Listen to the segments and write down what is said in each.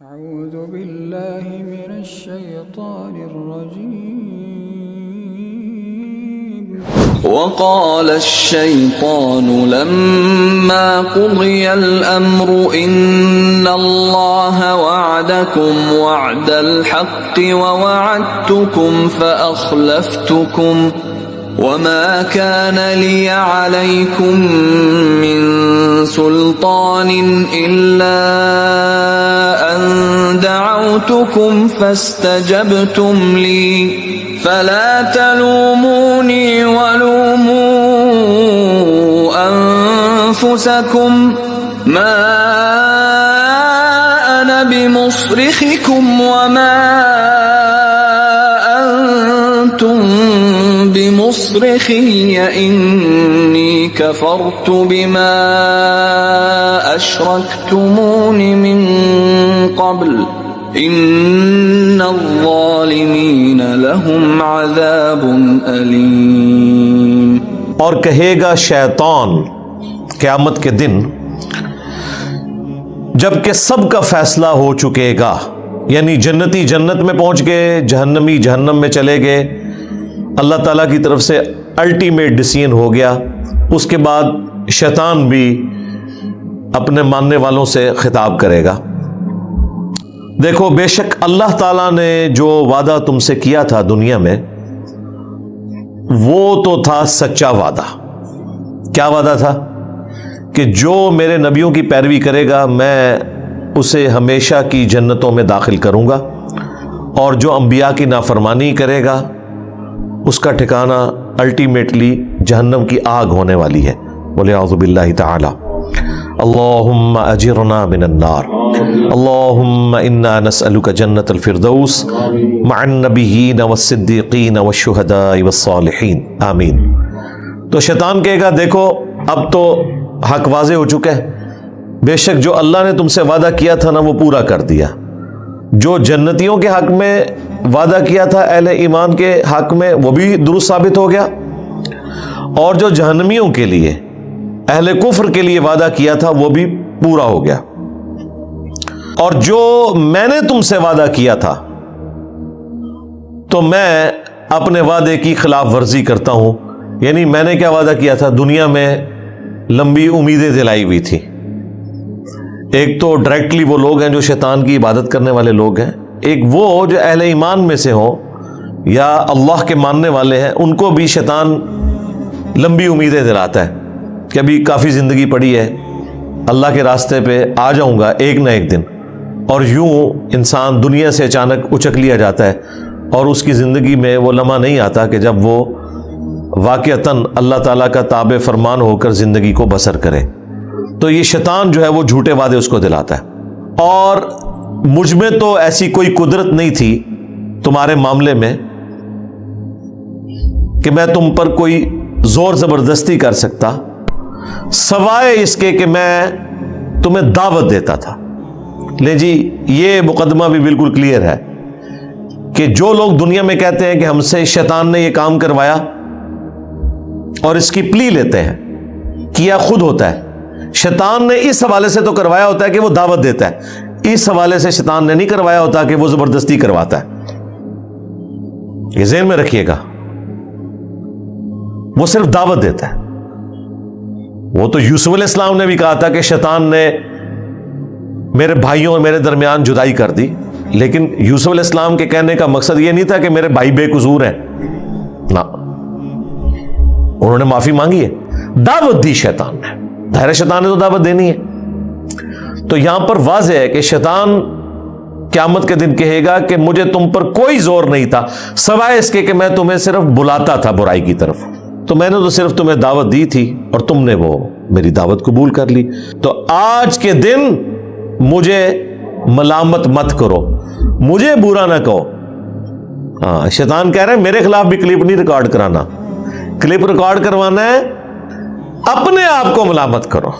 أعوذ بالله من الشيطان الرجيم. وقال الشيطان لما قضي الأمر إن الله وعدكم وعد الحق ووعدتكم فأخلفتكم وما كان لي عليكم من سلطان إلا أن دعوتكم فاستجبتم لي فلا تلوموني ولوموا أنفسكم ما أنا بمصرخكم وما أنتم بمصرخي إني كفرت بما أشركتمون من قبل إن الظالمين لهم عذاب أليم. اور کہے گا شیطان قیامت کے دن جب کہ سب کا فیصلہ ہو چکے گا، یعنی جنتی جنت میں پہنچ گئے، جہنمی جہنم میں چلے گئے، اللہ تعالیٰ کی طرف سے الٹیمیٹ ڈیسیژن ہو گیا، اس کے بعد شیطان بھی اپنے ماننے والوں سے خطاب کرے گا، دیکھو بے شک اللہ تعالیٰ نے جو وعدہ تم سے کیا تھا دنیا میں وہ تو تھا سچا وعدہ۔ کیا وعدہ تھا؟ کہ جو میرے نبیوں کی پیروی کرے گا میں اسے ہمیشہ کی جنتوں میں داخل کروں گا، اور جو انبیاء کی نافرمانی کرے گا اس کا ٹھکانہ الٹیمیٹلی جہنم کی آگ ہونے والی ہے۔ بولے اعوذ باللہ تعالی۔ اللہم اجرنا من النار، اللہم انا نسألک جنت الفردوس مع النبیین والصدیقین والشہداء والصالحین، آمین۔ تو شیطان کہے گا دیکھو اب تو حق واضح ہو چکا ہے، بے شک جو اللہ نے تم سے وعدہ کیا تھا نا وہ پورا کر دیا، جو جنتیوں کے حق میں وعدہ کیا تھا اہل ایمان کے حق میں وہ بھی درست ثابت ہو گیا، اور جو جہنمیوں کے لیے اہل کفر کے لیے وعدہ کیا تھا وہ بھی پورا ہو گیا، اور جو میں نے تم سے وعدہ کیا تھا تو میں اپنے وعدے کی خلاف ورزی کرتا ہوں۔ یعنی میں نے کیا وعدہ کیا تھا؟ دنیا میں لمبی امیدیں دلائی ہوئی تھی۔ ایک تو ڈائریکٹلی وہ لوگ ہیں جو شیطان کی عبادت کرنے والے لوگ ہیں، ایک وہ جو اہل ایمان میں سے ہوں یا اللہ کے ماننے والے ہیں، ان کو بھی شیطان لمبی امیدیں دلاتا ہے کہ ابھی کافی زندگی پڑی ہے، اللہ کے راستے پہ آ جاؤں گا ایک نہ ایک دن، اور یوں انسان دنیا سے اچانک اچک لیا جاتا ہے، اور اس کی زندگی میں وہ لمحہ نہیں آتا کہ جب وہ واقعتاً اللہ تعالیٰ کا تابع فرمان ہو کر زندگی کو بسر کرے۔ تو یہ شیطان جو ہے وہ جھوٹے وعدے اس کو دلاتا ہے، اور مجھ میں تو ایسی کوئی قدرت نہیں تھی تمہارے معاملے میں کہ میں تم پر کوئی زور زبردستی کر سکتا، سوائے اس کے کہ میں تمہیں دعوت دیتا تھا۔ لے جی یہ مقدمہ بھی بالکل کلیئر ہے کہ جو لوگ دنیا میں کہتے ہیں کہ ہم سے شیطان نے یہ کام کروایا اور اس کی پلی لیتے ہیں، کیا خود ہوتا ہے، شیطان نے اس حوالے سے تو کروایا ہوتا ہے کہ وہ دعوت دیتا ہے، اس حوالے سے شیطان نے نہیں کروایا ہوتا کہ وہ زبردستی کرواتا ہے۔ یہ ذہن میں رکھیے گا، وہ صرف دعوت دیتا ہے۔ وہ تو یوسف علیہ السلام نے بھی کہا تھا کہ شیطان نے میرے بھائیوں اور میرے درمیان جدائی کر دی، لیکن یوسف علیہ السلام کے کہنے کا مقصد یہ نہیں تھا کہ میرے بھائی بے قصور ہیں، نہ، انہوں نے معافی مانگی ہے، دعوت دی شیطان نے، ظاہر شیطان نے تو دعوت دینی ہے۔ تو یہاں پر واضح ہے کہ شیطان قیامت کے دن کہے گا کہ مجھے تم پر کوئی زور نہیں تھا سوائے اس کے کہ میں تمہیں صرف بلاتا تھا برائی کی طرف، تو میں نے تو صرف تمہیں دعوت دی تھی اور تم نے وہ میری دعوت قبول کر لی، تو آج کے دن مجھے ملامت مت کرو، مجھے برا نہ کہو۔ ہاں، شیطان کہہ رہے ہیں میرے خلاف بھی کلپ نہیں ریکارڈ کرانا، کلپ ریکارڈ کروانا ہے اپنے آپ کو ملامت کرو۔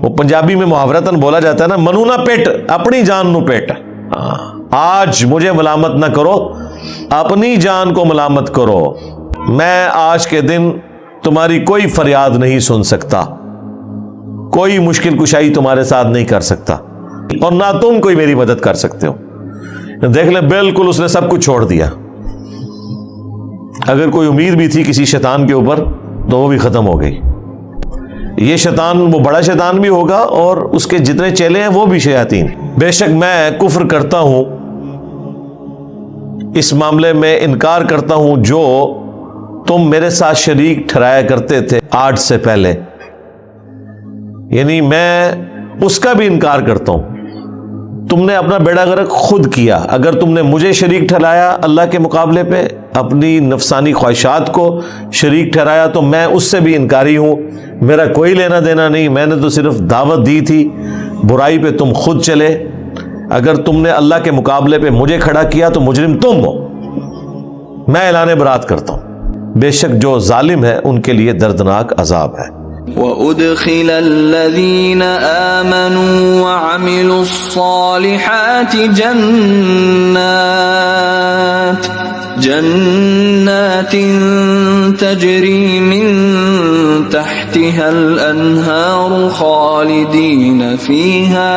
وہ پنجابی میں محاورتاً بولا جاتا ہے نا، منو نہ پیٹ اپنی جان نو پیٹ۔ آج مجھے ملامت نہ کرو، اپنی جان کو ملامت کرو، میں آج کے دن تمہاری کوئی فریاد نہیں سن سکتا، کوئی مشکل کشائی تمہارے ساتھ نہیں کر سکتا، اور نہ تم کوئی میری مدد کر سکتے ہو. دیکھ لیں بالکل اس نے سب کچھ چھوڑ دیا. اگر کوئی امید بھی تھی کسی شیطان کے اوپر تو وہ بھی ختم ہو گئی. یہ شیطان وہ بڑا شیطان بھی ہوگا اور اس کے جتنے چیلے ہیں وہ بھی شیاطین. بے شک میں کفر کرتا ہوں, اس معاملے میں انکار کرتا ہوں جو تم میرے ساتھ شریک ٹھہرایا کرتے تھے آج سے پہلے, یعنی میں اس کا بھی انکار کرتا ہوں. تم نے اپنا بیڑا غرق خود کیا. اگر تم نے مجھے شریک ٹھہرایا اللہ کے مقابلے پہ, اپنی نفسانی خواہشات کو شریک ٹھہرایا, تو میں اس سے بھی انکاری ہوں. میرا کوئی لینا دینا نہیں, میں نے تو صرف دعوت دی تھی, برائی پہ تم خود چلے. اگر تم نے اللہ کے مقابلے پہ مجھے کھڑا کیا تو مجرم تم ہو. میں اعلان برات کرتا ہوں, بے شک جو ظالم ہے ان کے لیے دردناک عذاب ہے. وَأُدْخِلَ الَّذِينَ آمَنُوا وَعَمِلُوا الصَّالِحَاتِ جَنَّاتٍ تَجْرِي مِن تَحْتِهَا الْأَنْهَارُ خَالِدِينَ فِيهَا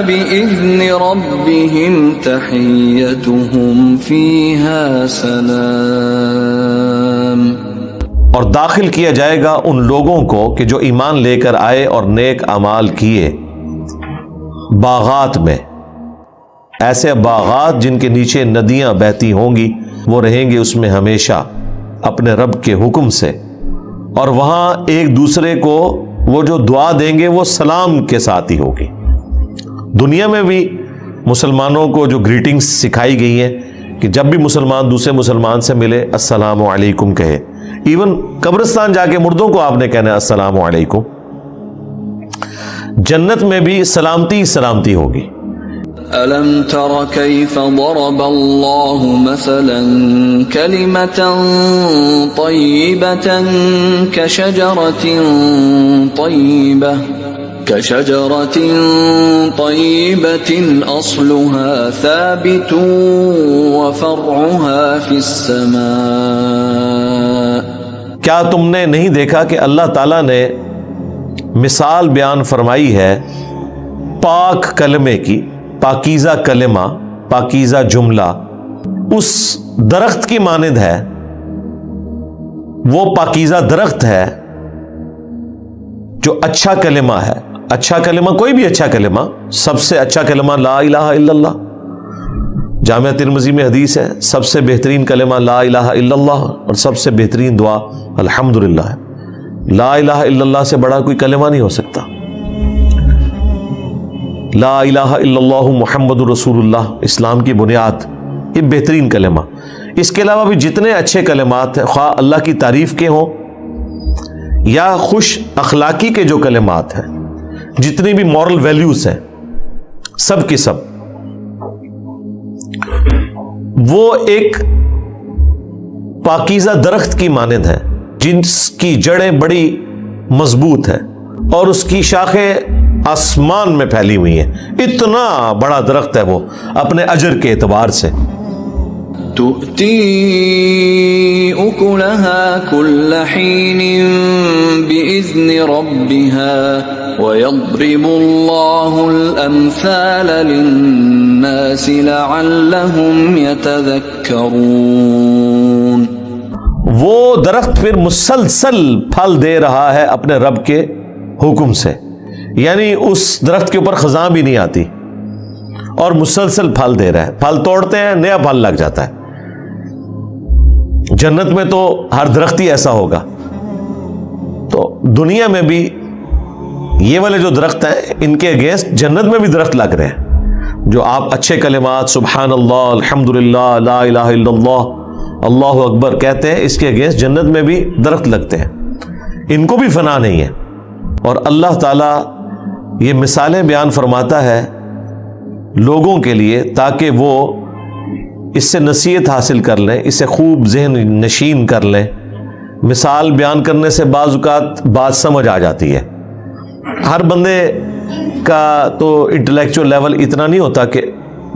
بِإِذْنِ رَبِّهِمْ تَحِيَّتُهُمْ فِيهَا سَلَامٌ. اور داخل کیا جائے گا ان لوگوں کو کہ جو ایمان لے کر آئے اور نیک اعمال کیے, باغات میں, ایسے باغات جن کے نیچے ندیاں بہتی ہوں گی, وہ رہیں گے اس میں ہمیشہ اپنے رب کے حکم سے. اور وہاں ایک دوسرے کو وہ جو دعا دیں گے وہ سلام کے ساتھ ہی ہوگی. دنیا میں بھی مسلمانوں کو جو گریٹنگز سکھائی گئی ہیں کہ جب بھی مسلمان دوسرے مسلمان سے ملے السلام علیکم کہے. ایون قبرستان جا کے مردوں کو آپ نے کہنا ہے السلام علیکم. جنت میں بھی سلامتی سلامتی ہوگی. أَلَمْ تَرَ كَيْفَ ضَرَبَ اللَّهُ مَثَلًا كَلِمَةً طَيِّبَةً كَشَجَرَةٍ طَيِّبَةٍ أَصْلُهَا ثَابِتٌ وَفَرْعُهَا فِي السَّمَاءِ. کیا تم نے نہیں دیکھا کہ اللہ تعالیٰ نے مثال بیان فرمائی ہے پاک کلمے کی, پاکیزہ کلمہ, پاکیزہ جملہ اس درخت کی مانند ہے. وہ پاکیزہ درخت ہے جو اچھا کلمہ ہے. اچھا کلمہ, کوئی بھی اچھا کلمہ, سب سے اچھا کلمہ لا الہ الا اللہ. جامعہ ترمذی میں حدیث ہے سب سے بہترین کلمہ لا الہ الا اللہ اور سب سے بہترین دعا الحمدللہ ہے. لا الہ الا اللہ سے بڑا کوئی کلمہ نہیں ہو سکتا. لا الہ الا اللہ محمد رسول اللہ, اسلام کی بنیاد, یہ بہترین کلمہ. اس کے علاوہ بھی جتنے اچھے کلمات ہیں, خواہ اللہ کی تعریف کے ہوں یا خوش اخلاقی کے جو کلمات ہیں, جتنی بھی مورل ویلیوز ہیں, سب کی سب وہ ایک پاکیزہ درخت کی مانند ہے جس کی جڑیں بڑی مضبوط ہیں اور اس کی شاخیں آسمان میں پھیلی ہوئی ہیں. اتنا بڑا درخت ہے وہ اپنے اجر کے اعتبار سے. تُؤْتِي أُكُلَهَا كُلَّ حِينٍ بِإِذْنِ رَبِّهَا وَيَضْرِبُ اللَّهُ الْأَمْثَالَ لِلنَّاسِ لَعَلَّهُمْ يَتَذَكَّرُونَ. وہ درخت پھر مسلسل پھل دے رہا ہے اپنے رب کے حکم سے, یعنی اس درخت کے اوپر خزاں بھی نہیں آتی اور مسلسل پھل دے رہا ہے. پھل توڑتے ہیں نیا پھل لگ جاتا ہے. جنت میں تو ہر درخت ہی ایسا ہوگا. تو دنیا میں بھی یہ والے جو درخت ہیں ان کے اگینسٹ جنت میں بھی درخت لگ رہے ہیں. جو آپ اچھے کلمات سبحان اللہ, الحمدللہ, لا الہ الا اللہ, اللہ اکبر کہتے ہیں, اس کے اگینسٹ جنت میں بھی درخت لگتے ہیں. ان کو بھی فنا نہیں ہے. اور اللہ تعالیٰ یہ مثالیں بیان فرماتا ہے لوگوں کے لیے تاکہ وہ اس سے نصیحت حاصل کر لیں, اسے خوب ذہن نشین کر لیں. مثال بیان کرنے سے بعض اوقات بات سمجھ آ جاتی ہے. ہر بندے کا تو انٹلیکچوئل لیول اتنا نہیں ہوتا کہ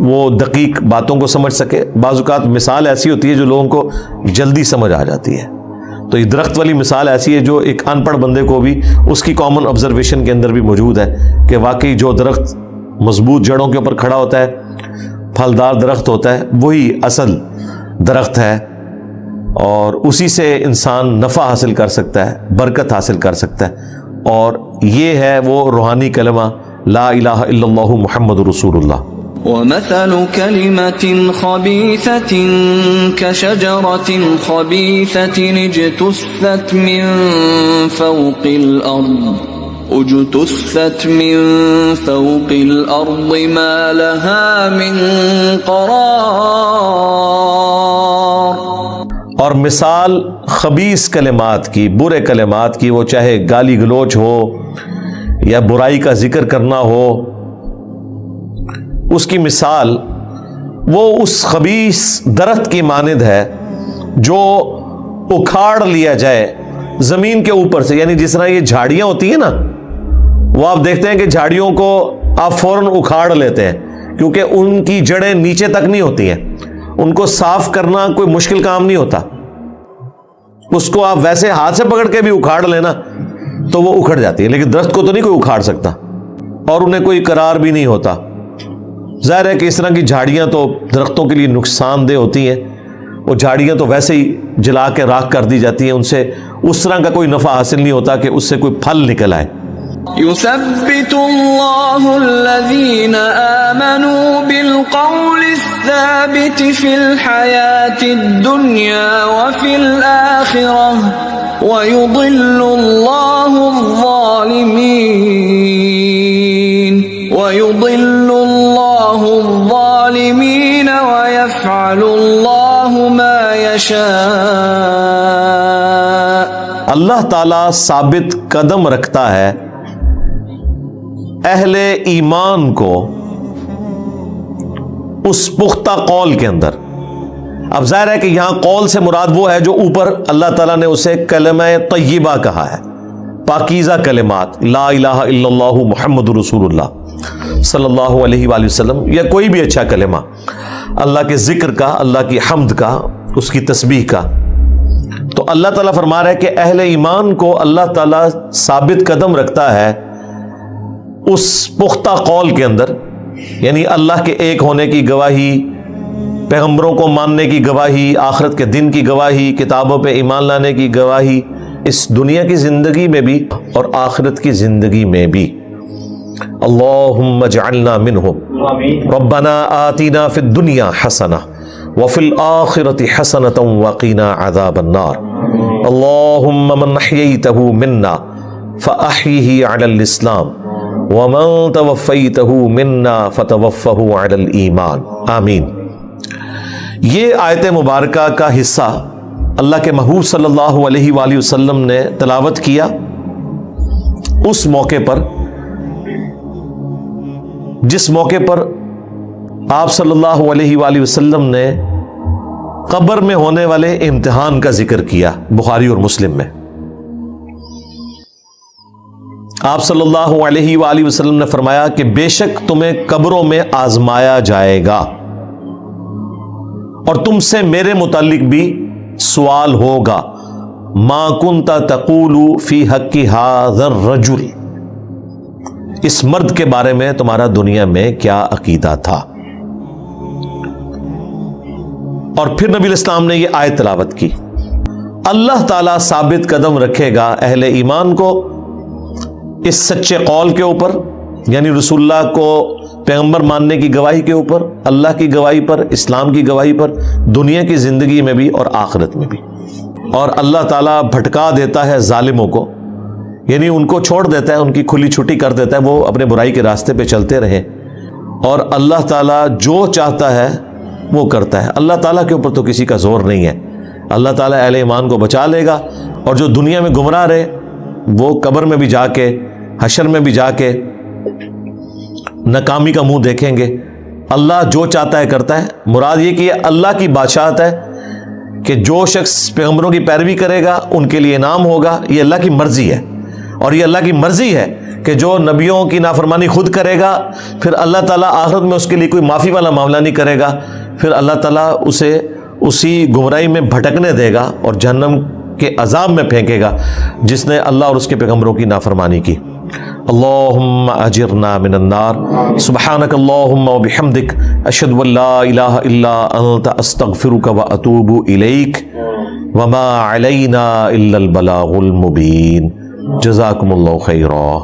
وہ دقیق باتوں کو سمجھ سکے. بعض اوقات مثال ایسی ہوتی ہے جو لوگوں کو جلدی سمجھ آ جاتی ہے. تو یہ درخت والی مثال ایسی ہے جو ایک ان پڑھ بندے کو بھی اس کی کامن آبزرویشن کے اندر بھی موجود ہے کہ واقعی جو درخت مضبوط جڑوں کے اوپر کھڑا ہوتا ہے، پھلدار درخت ہوتا ہے، وہی اصل درخت ہے، اور اسی سے انسان نفع حاصل کر سکتا ہے، برکت حاصل کر سکتا ہے، اور یہ ہے وہ روحانی کلمہ لا الہ الا اللہ محمد رسول اللہ۔ وَمَثَلُ كَلِمَةٍ خَبِيثَةٍ كَشَجَرَةٍ خَبِيثَةٍ اجْتُثَّتْ مِنْ فَوْقِ الْأَرْضِ مَا لَهَا مِنْ قَرَارٍ۔ اور مثال خبیث کلمات کی، برے کلمات کی، وہ چاہے گالی گلوچ ہو یا برائی کا ذکر کرنا ہو، اس کی مثال وہ اس خبیث درخت کی مانند ہے جو اکھاڑ لیا جائے زمین کے اوپر سے۔ یعنی جس طرح یہ جھاڑیاں ہوتی ہیں نا، وہ آپ دیکھتے ہیں کہ جھاڑیوں کو آپ فوراً اکھاڑ لیتے ہیں کیونکہ ان کی جڑیں نیچے تک نہیں ہوتی ہیں، ان کو صاف کرنا کوئی مشکل کام نہیں ہوتا۔ اس کو آپ ویسے ہاتھ سے پکڑ کے بھی اکھاڑ لینا تو وہ اکھڑ جاتی ہے، لیکن درخت کو تو نہیں کوئی اکھاڑ سکتا، اور انہیں کوئی قرار بھی نہیں ہوتا۔ ظاہر ہے کہ اس طرح کی جھاڑیاں تو درختوں کے لیے نقصان دہ ہوتی ہیں، وہ جھاڑیاں تو ویسے ہی جلا کے راکھ کر دی جاتی ہیں، ان سے اس طرح کا کوئی نفع حاصل نہیں ہوتا کہ اس سے کوئی پھل نکل آئے۔ يثبت الله الذين آمنوا بالقول الثابت في الحياة الدنيا وفي الآخرة ويضل الله الظالمين ويفعل الله ما يشاء۔ اللہ تعالیٰ ثابت قدم رکھتا ہے اہل ایمان کو اس پختہ قول کے اندر۔ اب ظاہر ہے کہ یہاں قول سے مراد وہ ہے جو اوپر اللہ تعالیٰ نے اسے کلمہ طیبہ کہا ہے، پاکیزہ کلمات، لا الہ الا اللہ محمد رسول اللہ صلی اللہ علیہ وآلہ وسلم، یا کوئی بھی اچھا کلمہ اللہ کے ذکر کا، اللہ کی حمد کا، اس کی تسبیح کا۔ تو اللہ تعالیٰ فرما رہا ہے کہ اہل ایمان کو اللہ تعالیٰ ثابت قدم رکھتا ہے اس پختہ قول کے اندر، یعنی اللہ کے ایک ہونے کی گواہی، پیغمبروں کو ماننے کی گواہی، آخرت کے دن کی گواہی، کتابوں پہ ایمان لانے کی گواہی، اس دنیا کی زندگی میں بھی اور آخرت کی زندگی میں بھی۔ اللہم اجعلنا منہم ربنا آتنا فی الدنیا حسنہ وفی الآخرۃ حسنۃ وقنا عذاب النار۔ اللہم من احییتہ منا فاحیہ علی الاسلام وَمَن تَوَفَّيْتَهُ مِنَّا فَتَوَفَّهُ عَلَى الْإِيمَانِ آمین۔ یہ آیت مبارکہ کا حصہ اللہ کے محبوب صلی اللہ علیہ وآلہ وسلم نے تلاوت کیا اس موقع پر جس موقع پر آپ صلی اللہ علیہ وآلہ وسلم نے قبر میں ہونے والے امتحان کا ذکر کیا، بخاری اور مسلم میں۔ آپ صلی اللہ علیہ وآلہ وسلم نے فرمایا کہ بے شک تمہیں قبروں میں آزمایا جائے گا اور تم سے میرے متعلق بھی سوال ہوگا، ما کنت تقول فی حق ھذا الرجل، اس مرد کے بارے میں تمہارا دنیا میں کیا عقیدہ تھا۔ اور پھر نبی الاسلام نے یہ آیت تلاوت کی، اللہ تعالیٰ ثابت قدم رکھے گا اہل ایمان کو اس سچے قول کے اوپر، یعنی رسول اللہ کو پیغمبر ماننے کی گواہی کے اوپر، اللہ کی گواہی پر، اسلام کی گواہی پر، دنیا کی زندگی میں بھی اور آخرت میں بھی۔ اور اللہ تعالیٰ بھٹکا دیتا ہے ظالموں کو، یعنی ان کو چھوڑ دیتا ہے، ان کی کھلی چھٹی کر دیتا ہے، وہ اپنے برائی کے راستے پہ چلتے رہیں، اور اللہ تعالیٰ جو چاہتا ہے وہ کرتا ہے۔ اللہ تعالیٰ کے اوپر تو کسی کا زور نہیں ہے، اللہ تعالیٰ اہل ایمان کو بچا لے گا، اور جو دنیا میں گمراہ رہے وہ قبر میں بھی جا کے، حشر میں بھی جا کے ناکامی کا منہ دیکھیں گے۔ اللہ جو چاہتا ہے کرتا ہے، مراد یہ کہ اللہ کی بادشاہت ہے کہ جو شخص پیغمبروں کی پیروی کرے گا ان کے لیے انعام ہوگا، یہ اللہ کی مرضی ہے، اور یہ اللہ کی مرضی ہے کہ جو نبیوں کی نافرمانی خود کرے گا پھر اللہ تعالیٰ آخرت میں اس کے لیے کوئی معافی والا معاملہ نہیں کرے گا، پھر اللہ تعالیٰ اسے اسی گمراہی میں بھٹکنے دے گا اور جہنم کے عذاب میں پھینکے گا جس نے اللہ اور اس کے پیغمبروں کی نافرمانی کی۔ اللہم اجرنا من النار، سبحانک اللہم و بحمدک، اشہد ان لا الہ الا انت، استغفرک و اتوب الیک، وما علینا الا البلاغ المبین۔ جزاکم اللہ خیرا۔